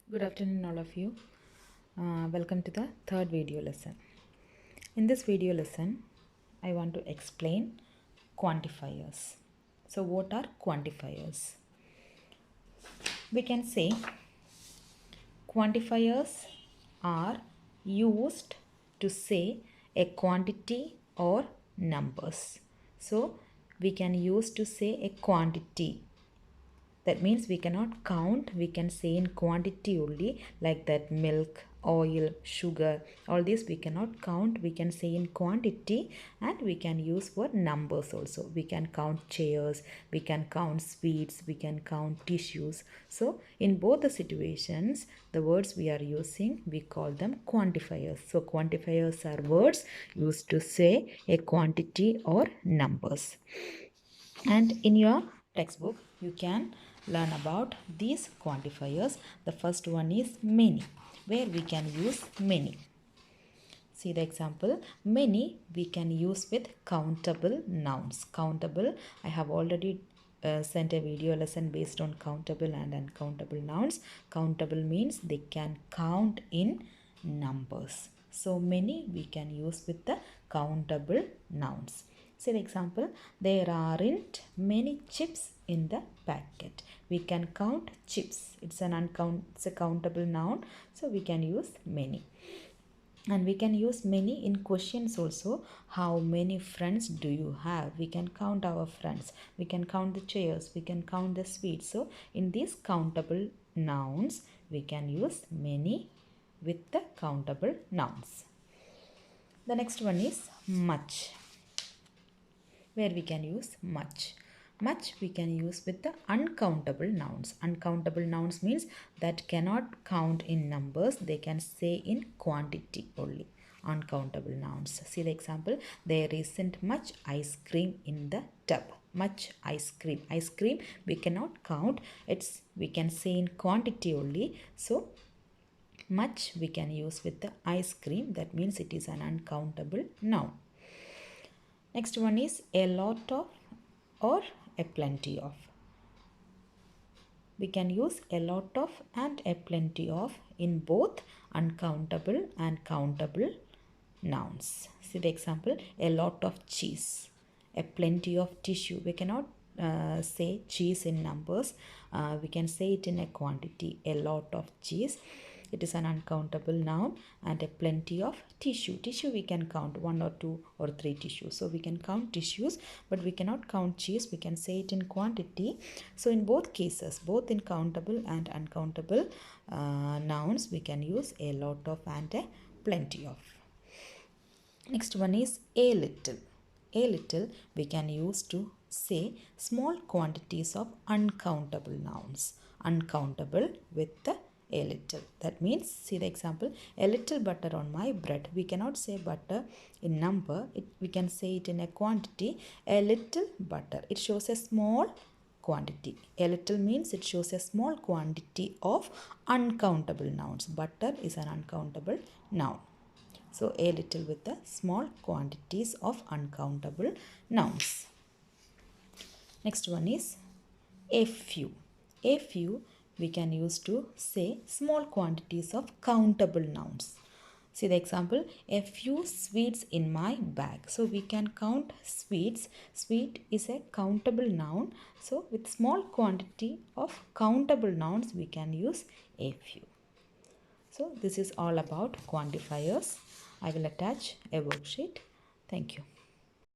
Good afternoon, all of you. Welcome to the third video lesson. In this video lesson, I want to explain quantifiers. So, what are quantifiers? We can say quantifiers are used to say a quantity or numbers. So, we can use to say a quantity. That means we cannot count, we can say in quantity only, like that milk, oil, sugar, all these we cannot count, we can say in quantity, and we can use for numbers also. We can count chairs, we can count sweets, we can count tissues. So in both the situations, the words we are using, we call them quantifiers. So quantifiers are words used to say a quantity or numbers. And in your textbook, you can learn about these quantifiers. The first one is many, where we can use many. See the example, many we can use with countable nouns. Countable, I have already sent a video lesson based on countable and uncountable nouns. Countable means they can count in numbers. So many we can use with the countable nouns. See the example, there aren't many chips in the packet. We can count chips. It's a countable noun, so we can use many. And we can use many in questions also. How many friends do you have? We can count our friends. We can count the chairs. We can count the sweets. So in these countable nouns, we can use many with the countable nouns. The next one is much, where we can use much. Much we can use with the uncountable nouns. Uncountable nouns means that cannot count in numbers. They can say in quantity only. Uncountable nouns. See the example. There isn't much ice cream in the tub. Much ice cream. Ice cream we cannot count. We can say in quantity only. So much we can use with the ice cream. That means it is an uncountable noun. Next one is a lot of or a plenty of. We can use a lot of and a plenty of in both uncountable and countable nouns. See the example, a lot of cheese, a plenty of tissue. We cannot say cheese in numbers. We can say it in a quantity, a lot of cheese. It is an uncountable noun. And a plenty of tissue. Tissue we can count 1 or 2 or 3 tissues. So we can count tissues, but we cannot count cheese. We can say it in quantity. So in both cases, both in countable and uncountable nouns, we can use a lot of and a plenty of. Next one is a little. A little we can use to say small quantities of uncountable nouns. Uncountable with the a little. That means, see the example, a little butter on my bread. We cannot say butter in number. We can say it in a quantity. A little butter. It shows a small quantity. A little means it shows a small quantity of uncountable nouns. Butter is an uncountable noun. So a little with the small quantities of uncountable nouns. Next one is a few. A few we can use to say small quantities of countable nouns. See the example, a few sweets in my bag. So we can count sweets. Sweet is a countable noun. So with small quantity of countable nouns, we can use a few. So this is all about quantifiers. I will attach a worksheet. Thank you.